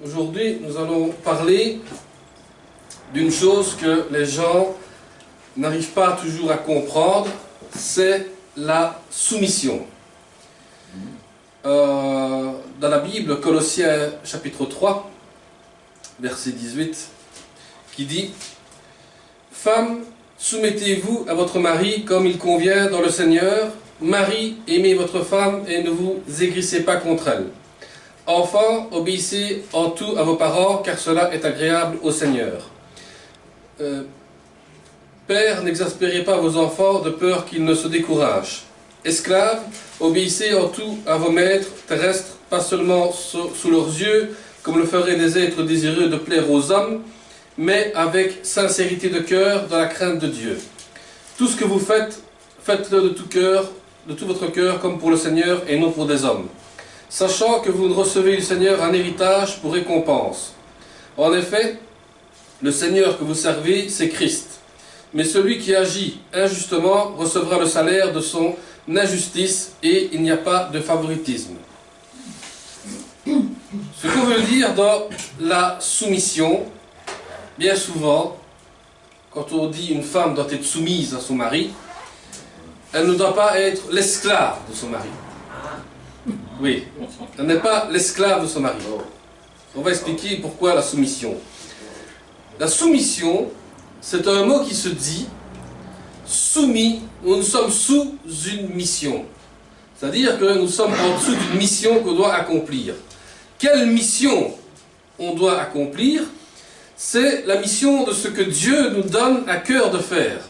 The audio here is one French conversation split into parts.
Aujourd'hui, nous allons parler d'une chose que les gens n'arrivent pas toujours à comprendre, c'est la soumission. Dans la Bible, Colossiens chapitre 3, verset 18, qui dit « Femmes, soumettez-vous à votre mari comme il convient dans le Seigneur. Mari, aimez votre femme et ne vous aigrissez pas contre elle. Enfants, obéissez en tout à vos parents, car cela est agréable au Seigneur. Père, n'exaspérez pas vos enfants de peur qu'ils ne se découragent. Esclaves, obéissez en tout à vos maîtres terrestres, pas seulement sous leurs yeux, comme le feraient des êtres désireux de plaire aux hommes, mais avec sincérité de cœur, dans la crainte de Dieu. Tout ce que vous faites, faites-le de tout cœur, de tout votre cœur, comme pour le Seigneur et non pour des hommes, sachant que vous recevez du Seigneur un héritage pour récompense. En effet, le Seigneur que vous servez, c'est Christ. Mais celui qui agit injustement recevra le salaire de son injustice, et il n'y a pas de favoritisme. Ce qu'on veut dire dans la soumission, bien souvent, quand on dit une femme doit être soumise à son mari, elle ne doit pas être l'esclave de son mari. Oui, elle n'est pas l'esclave de son mari. On va expliquer pourquoi la soumission. La soumission, c'est un mot qui se dit soumis, nous sommes sous une mission. C'est-à-dire que nous sommes en dessous d'une mission qu'on doit accomplir. Quelle mission on doit accomplir? C'est la mission de ce que Dieu nous donne à cœur de faire.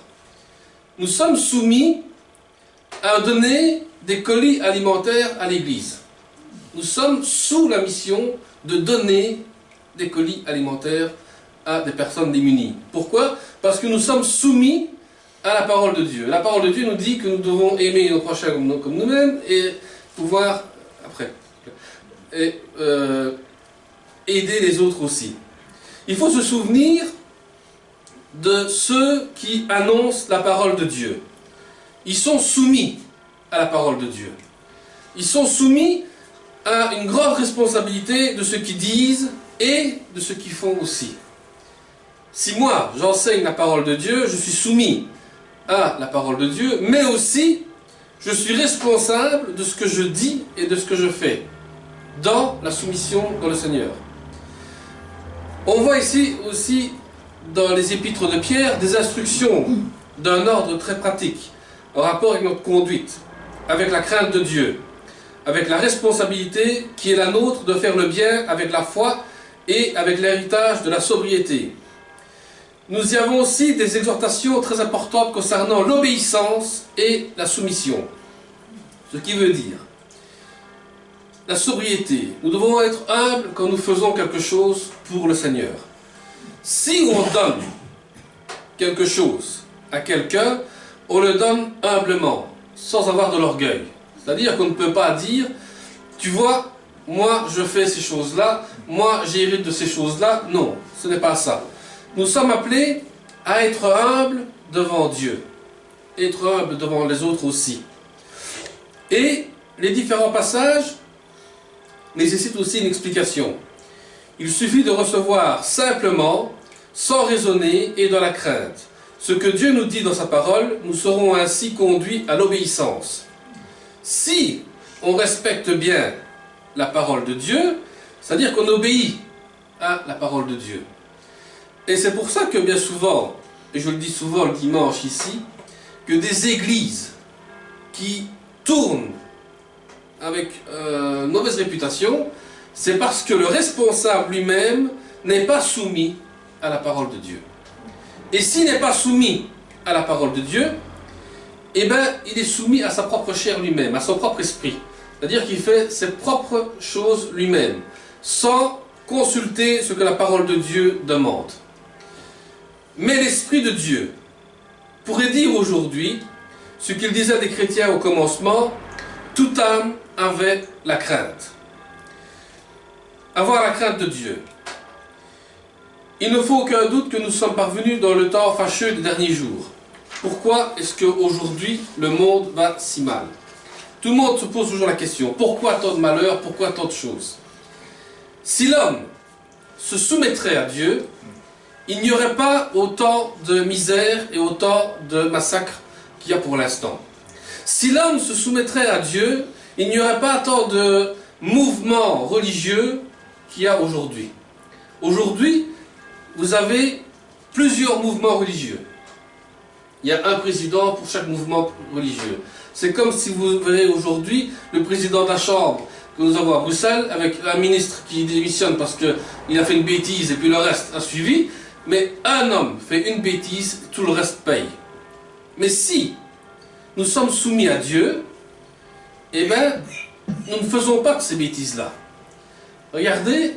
Nous sommes soumis à donner des colis alimentaires à l'Église. Nous sommes sous la mission de donner des colis alimentaires à des personnes démunies. Pourquoi? Parce que nous sommes soumis à la parole de Dieu. La parole de Dieu nous dit que nous devons aimer nos prochains comme nous-mêmes et pouvoir, aider les autres aussi. Il faut se souvenir de ceux qui annoncent la parole de Dieu. Ils sont soumis à la parole de Dieu. Ils sont soumis à une grande responsabilité de ce qu'ils disent et de ce qu'ils font aussi. Si moi, j'enseigne la parole de Dieu, je suis soumis à la parole de Dieu, mais aussi, je suis responsable de ce que je dis et de ce que je fais, dans la soumission dans le Seigneur. On voit ici aussi, dans les épîtres de Pierre, des instructions d'un ordre très pratique, en rapport avec notre conduite, avec la crainte de Dieu, avec la responsabilité qui est la nôtre de faire le bien avec la foi et avec l'héritage de la sobriété. Nous y avons aussi des exhortations très importantes concernant l'obéissance et la soumission. Ce qui veut dire la sobriété. Nous devons être humbles quand nous faisons quelque chose pour le Seigneur. Si on donne quelque chose à quelqu'un, on le donne humblement, sans avoir de l'orgueil. C'est-à-dire qu'on ne peut pas dire, tu vois, moi je fais ces choses-là, moi j'hérite de ces choses-là. Non, ce n'est pas ça. Nous sommes appelés à être humbles devant Dieu, être humbles devant les autres aussi. Et les différents passages nécessitent aussi une explication. Il suffit de recevoir simplement, sans raisonner et dans la crainte. Ce que Dieu nous dit dans sa parole, nous serons ainsi conduits à l'obéissance. Si on respecte bien la parole de Dieu, c'est-à-dire qu'on obéit à la parole de Dieu. Et c'est pour ça que bien souvent, et je le dis souvent le dimanche ici, que des églises qui tournent avec mauvaise réputation, c'est parce que le responsable lui-même n'est pas soumis à la parole de Dieu. Et s'il n'est pas soumis à la parole de Dieu, eh bien, il est soumis à sa propre chair lui-même, à son propre esprit. C'est-à-dire qu'il fait ses propres choses lui-même, sans consulter ce que la parole de Dieu demande. Mais l'Esprit de Dieu pourrait dire aujourd'hui ce qu'il disait des chrétiens au commencement, toute âme avait la crainte. Avoir la crainte de Dieu. Il ne faut aucun doute que nous sommes parvenus dans le temps fâcheux des derniers jours. Pourquoi est-ce qu'aujourd'hui le monde va si mal? Tout le monde se pose toujours la question, pourquoi tant de malheurs, pourquoi tant de choses? Si l'homme se soumettraient à Dieu, il n'y aurait pas autant de misère et autant de massacres qu'il y a pour l'instant. Si l'homme se soumettrait à Dieu, il n'y aurait pas tant de mouvements religieux qu'il y a aujourd'hui. Aujourd'hui, vous avez plusieurs mouvements religieux. Il y a un président pour chaque mouvement religieux. C'est comme si vous verrez aujourd'hui le président de la Chambre que nous avons à Bruxelles, avec un ministre qui démissionne parce qu'il a fait une bêtise et puis le reste a suivi. Mais un homme fait une bêtise, tout le reste paye. Mais si nous sommes soumis à Dieu, eh bien, nous ne faisons pas de ces bêtises-là. Regardez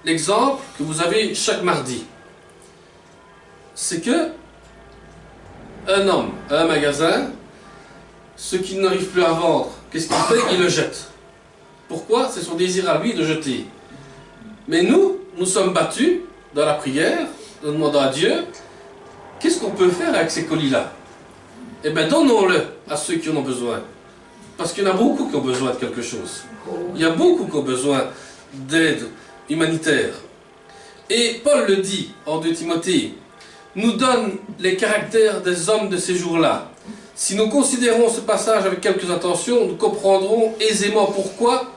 l'exemple que vous avez chaque mardi. C'est que un homme a un magasin, ce qu'il n'arrive plus à vendre, qu'est-ce qu'il fait? Il le jette. Pourquoi? C'est son désir à lui de jeter. Mais nous sommes battus dans la prière, en demandant à Dieu, qu'est-ce qu'on peut faire avec ces colis-là? Eh bien, donnons-le à ceux qui en ont besoin. Parce qu'il y en a beaucoup qui ont besoin de quelque chose. Il y a beaucoup qui ont besoin d'aide humanitaire. Et Paul le dit en 2 Timothée, nous donne les caractères des hommes de ces jours-là. Si nous considérons ce passage avec quelques attentions, nous comprendrons aisément pourquoi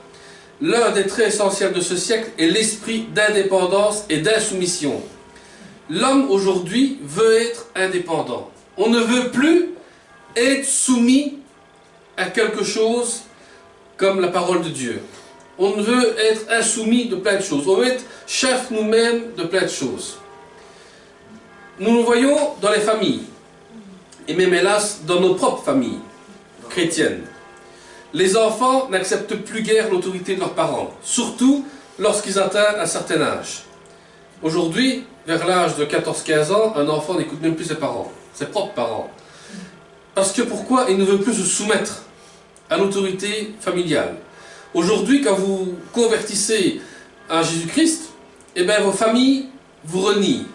l'un des traits essentiels de ce siècle est l'esprit d'indépendance et d'insoumission. L'homme aujourd'hui veut être indépendant. On ne veut plus être soumis à quelque chose comme la parole de Dieu. On veut être insoumis de plein de choses. On veut être chef nous-mêmes de plein de choses. Nous le voyons dans les familles, et même hélas dans nos propres familles chrétiennes. Les enfants n'acceptent plus guère l'autorité de leurs parents, surtout lorsqu'ils atteignent un certain âge. Aujourd'hui, vers l'âge de 14-15 ans, un enfant n'écoute même plus ses parents, ses propres parents. Parce que pourquoi? Il ne veut plus se soumettre à l'autorité familiale. Aujourd'hui, quand vous convertissez à Jésus-Christ, eh bien, vos familles vous renient.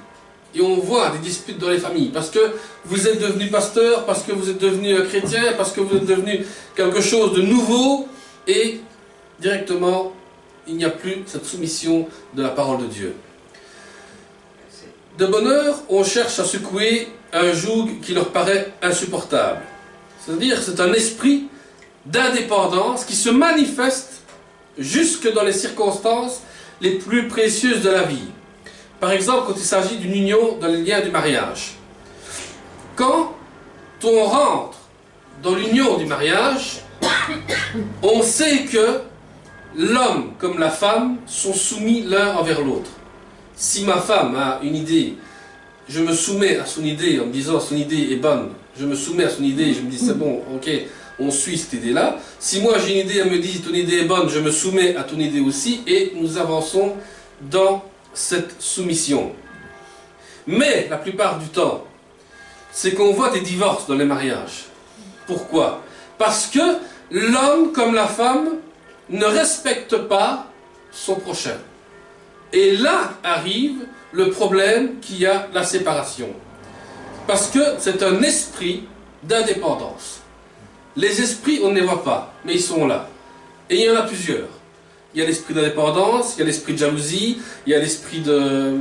Et on voit des disputes dans les familles, parce que vous êtes devenu pasteur, parce que vous êtes devenu chrétien, parce que vous êtes devenu quelque chose de nouveau, et directement, il n'y a plus cette soumission de la parole de Dieu. De bonne heure, on cherche à secouer un joug qui leur paraît insupportable. C'est-à-dire, c'est un esprit d'indépendance qui se manifeste jusque dans les circonstances les plus précieuses de la vie. Par exemple, quand il s'agit d'une union dans les liens du mariage. Quand on rentre dans l'union du mariage, on sait que l'homme comme la femme sont soumis l'un envers l'autre. Si ma femme a une idée, je me soumets à son idée en me disant son idée est bonne, je me soumets à son idée, je me dis c'est bon, ok, on suit cette idée-là. Si moi j'ai une idée, elle me dit ton idée est bonne, je me soumets à ton idée aussi, et nous avançons dans cette soumission. Mais la plupart du temps, c'est qu'on voit des divorces dans les mariages. Pourquoi? Parce que l'homme comme la femme ne respecte pas son prochain. Et là arrive le problème qui a la séparation. Parce que c'est un esprit d'indépendance. Les esprits, on ne les voit pas, mais ils sont là. Et il y en a plusieurs. Il y a l'esprit d'indépendance, il y a l'esprit de jalousie, il y a l'esprit de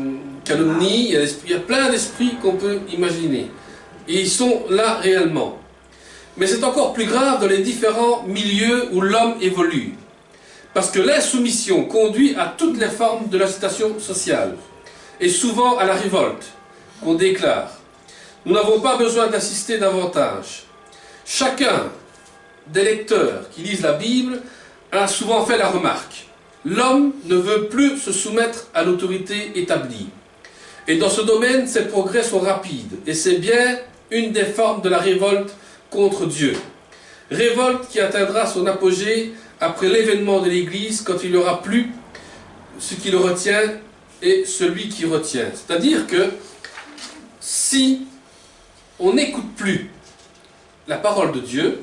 calomnie, il y a plein d'esprits qu'on peut imaginer. Et ils sont là réellement. Mais c'est encore plus grave dans les différents milieux où l'homme évolue. Parce que l'insoumission conduit à toutes les formes de l'agitation sociale, et souvent à la révolte qu'on déclare. Nous n'avons pas besoin d'insister davantage. Chacun des lecteurs qui lisent la Bible a souvent fait la remarque. L'homme ne veut plus se soumettre à l'autorité établie. Et dans ce domaine, ses progrès sont rapides. Et c'est bien une des formes de la révolte contre Dieu. Révolte qui atteindra son apogée après l'événement de l'Église, quand il n'y aura plus ce qui le retient et celui qui retient. C'est-à-dire que si on n'écoute plus la parole de Dieu,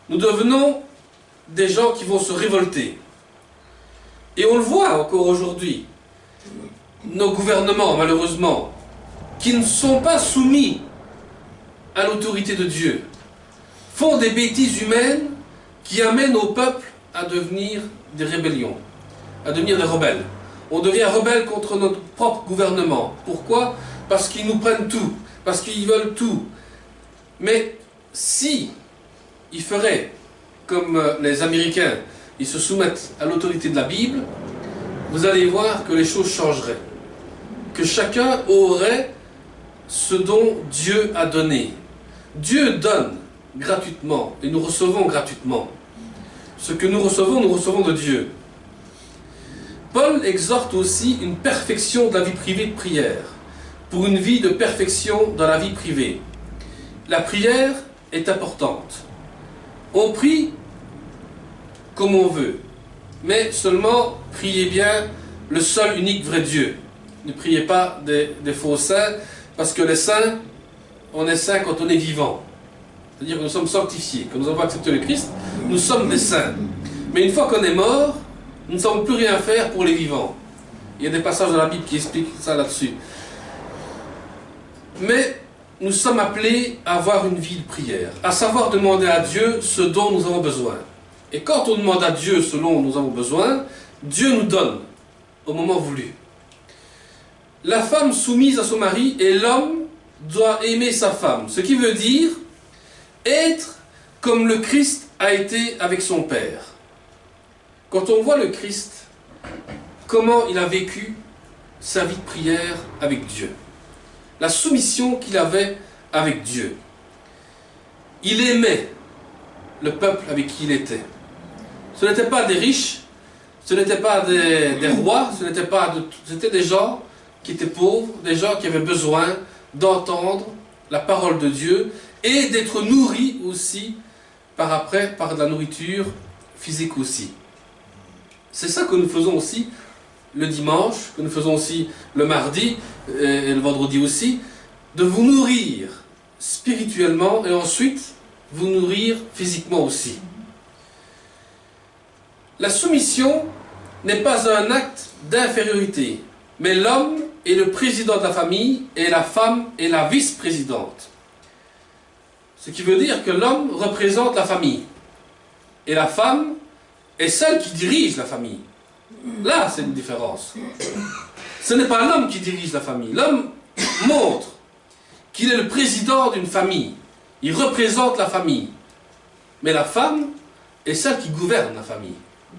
nous devenons des gens qui vont se révolter. Et on le voit encore aujourd'hui. Nos gouvernements, malheureusement, qui ne sont pas soumis à l'autorité de Dieu, font des bêtises humaines qui amènent au peuple à devenir des rébellions, à devenir des rebelles. On devient rebelle contre notre propre gouvernement. Pourquoi? Parce qu'ils nous prennent tout, parce qu'ils veulent tout. Mais si ils feraient comme les Américains, ils se soumettent à l'autorité de la Bible, vous allez voir que les choses changeraient. Que chacun aurait ce dont Dieu a donné. Dieu donne gratuitement et nous recevons gratuitement. Ce que nous recevons de Dieu. Paul exhorte aussi une perfection de la vie privée de prière, pour une vie de perfection dans la vie privée. La prière est importante. On prie comme on veut, mais seulement priez bien le seul, unique, vrai Dieu. Ne priez pas des faux saints, parce que les saints, on est saints quand on est vivant. C'est-à-dire que nous sommes sanctifiés. Quand nous avons accepté le Christ, nous sommes des saints. Mais une fois qu'on est mort, nous ne savons plus rien faire pour les vivants. Il y a des passages dans la Bible qui expliquent ça là-dessus. Mais nous sommes appelés à avoir une vie de prière, à savoir demander à Dieu ce dont nous avons besoin. Et quand on demande à Dieu ce dont nous avons besoin, Dieu nous donne au moment voulu. La femme soumise à son mari et l'homme doit aimer sa femme. Ce qui veut dire être comme le Christ a été avec son Père. Quand on voit le Christ, comment il a vécu sa vie de prière avec Dieu. La soumission qu'il avait avec Dieu. Il aimait le peuple avec qui il était. Ce n'étaient pas des riches, ce n'étaient pas des rois, c'était des gens qui étaient pauvres, des gens qui avaient besoin d'entendre la parole de Dieu et d'être nourris aussi par de la nourriture physique aussi. C'est ça que nous faisons aussi le dimanche, que nous faisons aussi le mardi et le vendredi aussi, de vous nourrir spirituellement et ensuite vous nourrir physiquement aussi. La soumission n'est pas un acte d'infériorité, mais l'homme est le président de la famille et la femme est la vice-présidente. Ce qui veut dire que l'homme représente la famille et la femme est celle qui dirige la famille. Là, c'est une différence. Ce n'est pas l'homme qui dirige la famille. L'homme montre qu'il est le président d'une famille. Il représente la famille. Mais la femme est celle qui gouverne la famille.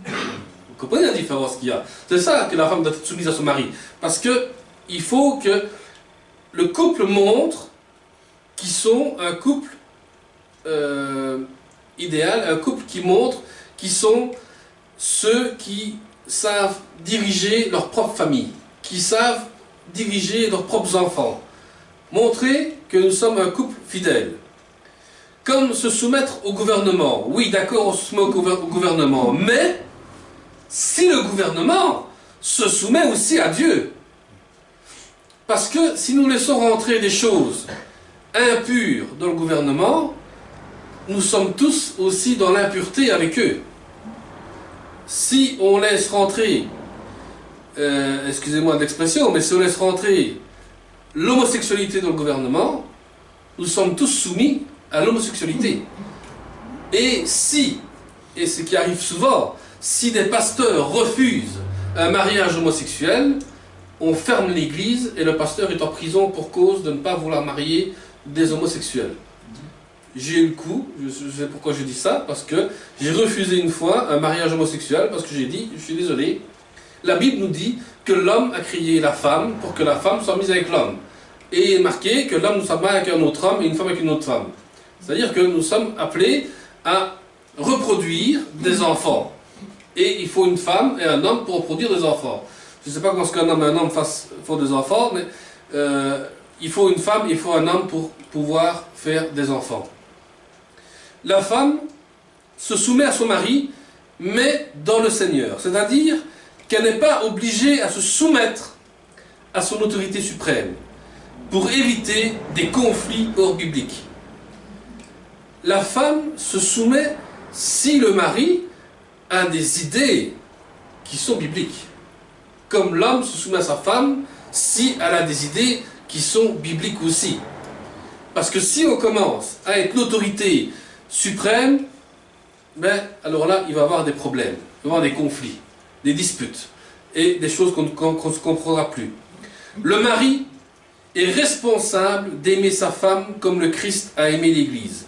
Vous comprenez la différence qu'il y a? C'est ça que la femme doit être soumise à son mari. Parce qu'il faut que le couple montre qu'ils sont un couple idéal, un couple qui montre qu'ils sont ceux qui savent diriger leur propre famille, qui savent diriger leurs propres enfants. Montrer que nous sommes un couple fidèle. Comme se soumettre au gouvernement. Oui, d'accord, on se soumet au gouvernement, mais si le gouvernement se soumet aussi à Dieu. Parce que si nous laissons rentrer des choses impures dans le gouvernement, nous sommes tous aussi dans l'impureté avec eux. Si on laisse rentrer, excusez-moi d'expression, mais si on laisse rentrer l'homosexualité dans le gouvernement, nous sommes tous soumis à l'homosexualité. Et si, et ce qui arrive souvent, si des pasteurs refusent un mariage homosexuel, on ferme l'église et le pasteur est en prison pour cause de ne pas vouloir marier des homosexuels. J'ai eu le coup, je sais pourquoi je dis ça, parce que j'ai refusé une fois un mariage homosexuel, parce que j'ai dit, je suis désolé, la Bible nous dit que l'homme a créé la femme pour que la femme soit mise avec l'homme. Et il est marqué que l'homme ne soit pas avec un autre homme et une femme avec une autre femme. C'est-à-dire que nous sommes appelés à reproduire des enfants. Et il faut une femme et un homme pour reproduire des enfants. Je ne sais pas comment qu'un homme et un homme font des enfants, mais il faut une femme et il faut un homme pour pouvoir faire des enfants. La femme se soumet à son mari, mais dans le Seigneur. C'est-à-dire qu'elle n'est pas obligée à se soumettre à son autorité suprême pour éviter des conflits hors bibliques. La femme se soumet si le mari a des idées qui sont bibliques. Comme l'homme se soumet à sa femme si elle a des idées qui sont bibliques aussi. Parce que si on commence à être l'autorité suprême, ben, alors là, il va y avoir des problèmes, il va y avoir des conflits, des disputes. et des choses qu'on ne comprendra plus. Le mari est responsable d'aimer sa femme comme le Christ a aimé l'Église.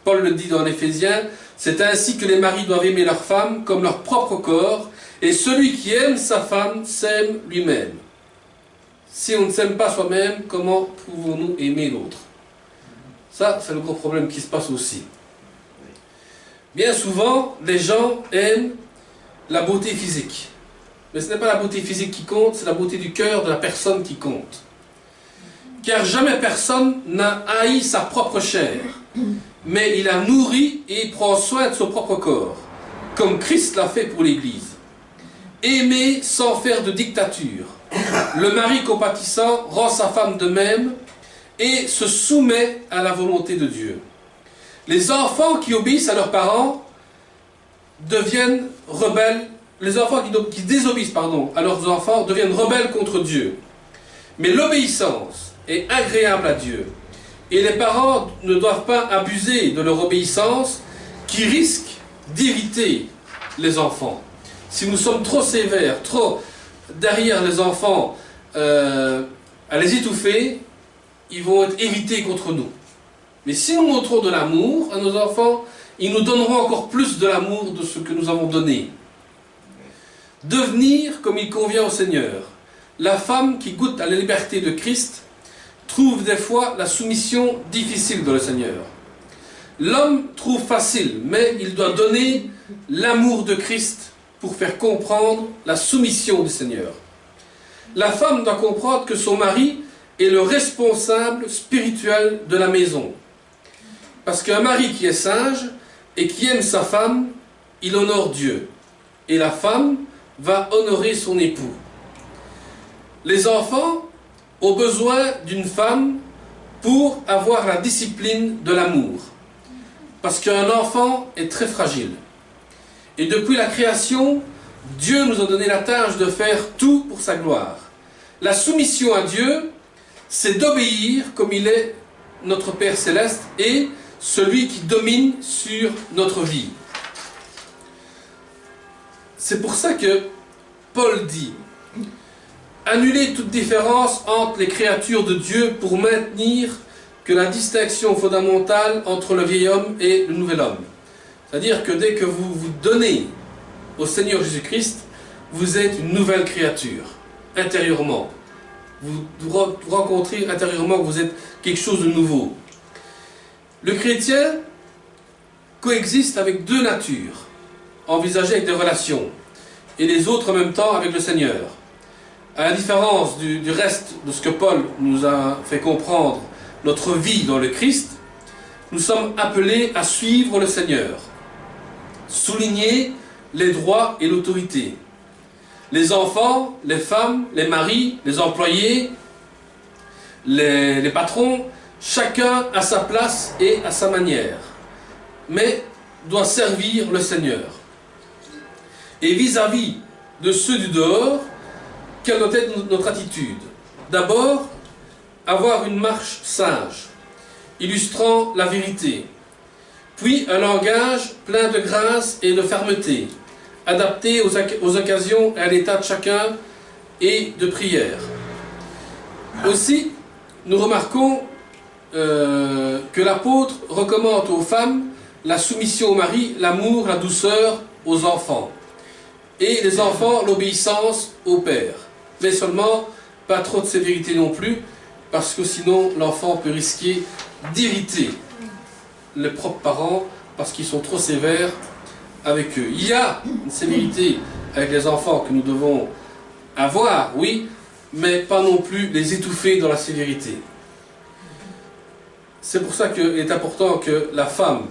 Paul le dit dans l'Éphésiens, c'est ainsi que les maris doivent aimer leur femme comme leur propre corps, et celui qui aime sa femme s'aime lui-même. Si on ne s'aime pas soi-même, comment pouvons-nous aimer l'autre? Ça, c'est le gros problème qui se passe aussi. Bien souvent, les gens aiment la beauté physique. Mais ce n'est pas la beauté physique qui compte, c'est la beauté du cœur de la personne qui compte. Car jamais personne n'a haï sa propre chair, mais il a nourri et prend soin de son propre corps, comme Christ l'a fait pour l'Église. Aimer sans faire de dictature. Le mari compatissant rend sa femme de même et se soumet à la volonté de Dieu. Les enfants qui obéissent à leurs parents deviennent rebelles. Les enfants qui désobéissent à leurs enfants deviennent rebelles contre Dieu. Mais l'obéissance est agréable à Dieu. Et les parents ne doivent pas abuser de leur obéissance qui risque d'irriter les enfants. Si nous sommes trop sévères, trop derrière les enfants, à les étouffer, ils vont être irrités contre nous. Mais si nous montrons de l'amour à nos enfants, ils nous donneront encore plus de l'amour de ce que nous avons donné. Devenir comme il convient au Seigneur. La femme qui goûte à la liberté de Christ trouve des fois la soumission difficile dans le Seigneur. L'homme trouve facile, mais il doit donner l'amour de Christ pour faire comprendre la soumission du Seigneur. La femme doit comprendre que son mari est le responsable spirituel de la maison. Parce qu'un mari qui est sage et qui aime sa femme, il honore Dieu. Et la femme va honorer son époux. Les enfants ont besoin d'une femme pour avoir la discipline de l'amour. Parce qu'un enfant est très fragile. Et depuis la création, Dieu nous a donné la tâche de faire tout pour sa gloire. La soumission à Dieu, c'est d'obéir comme il est notre Père Céleste et celui qui domine sur notre vie. C'est pour ça que Paul dit « Annulez toute différence entre les créatures de Dieu pour maintenir que la distinction fondamentale entre le vieil homme et le nouvel homme. » C'est-à-dire que dès que vous vous donnez au Seigneur Jésus-Christ, vous êtes une nouvelle créature, intérieurement. Vous rencontrez intérieurement que vous êtes quelque chose de nouveau. Le chrétien coexiste avec deux natures, envisagées avec des relations, et les autres en même temps avec le Seigneur. À la différence du reste de ce que Paul nous a fait comprendre, notre vie dans le Christ, nous sommes appelés à suivre le Seigneur, souligner les droits et l'autorité. Les enfants, les femmes, les maris, les employés, les patrons, chacun à sa place et à sa manière, mais doit servir le Seigneur. Et vis-à-vis de ceux du dehors, quelle doit être notre attitude? D'abord, avoir une marche sage, illustrant la vérité, puis un langage plein de grâce et de fermeté, adapté aux occasions et à l'état de chacun et de prière. Aussi, nous remarquons que l'apôtre recommande aux femmes la soumission au mari, l'amour, la douceur aux enfants, et les enfants l'obéissance au père. Mais seulement, pas trop de sévérité non plus, parce que sinon l'enfant peut risquer d'irriter les propres parents parce qu'ils sont trop sévères avec eux. Il y a une sévérité avec les enfants que nous devons avoir, oui, mais pas non plus les étouffer dans la sévérité. C'est pour ça qu'il est important que la femme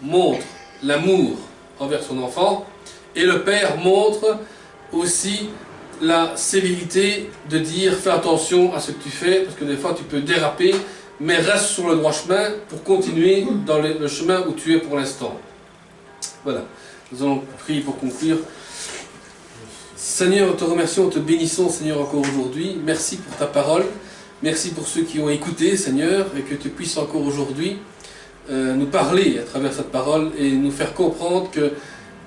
montre l'amour envers son enfant et le père montre aussi la sévérité de dire fais attention à ce que tu fais parce que des fois tu peux déraper, mais reste sur le droit chemin pour continuer dans le chemin où tu es pour l'instant. Voilà, nous allons prier pour conclure. Seigneur, te remercions, te bénissons, Seigneur, encore aujourd'hui. Merci pour ta parole. Merci pour ceux qui ont écouté, Seigneur, et que tu puisses encore aujourd'hui nous parler à travers cette parole et nous faire comprendre que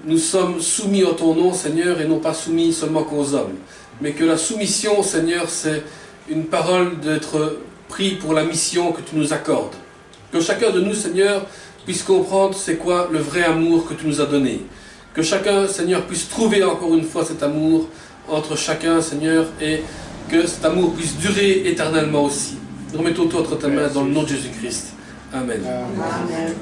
nous sommes soumis en ton nom, Seigneur, et non pas soumis seulement qu'aux hommes. Mais que la soumission, Seigneur, c'est une parole d'être pris pour la mission que tu nous accordes. Que chacun de nous, Seigneur, puisse comprendre c'est quoi le vrai amour que tu nous as donné. Que chacun, Seigneur, puisse trouver encore une fois cet amour entre chacun, Seigneur, et que cet amour puisse durer éternellement aussi. Nous remettons tout entre ta main dans le nom de Jésus-Christ. Amen. Amen.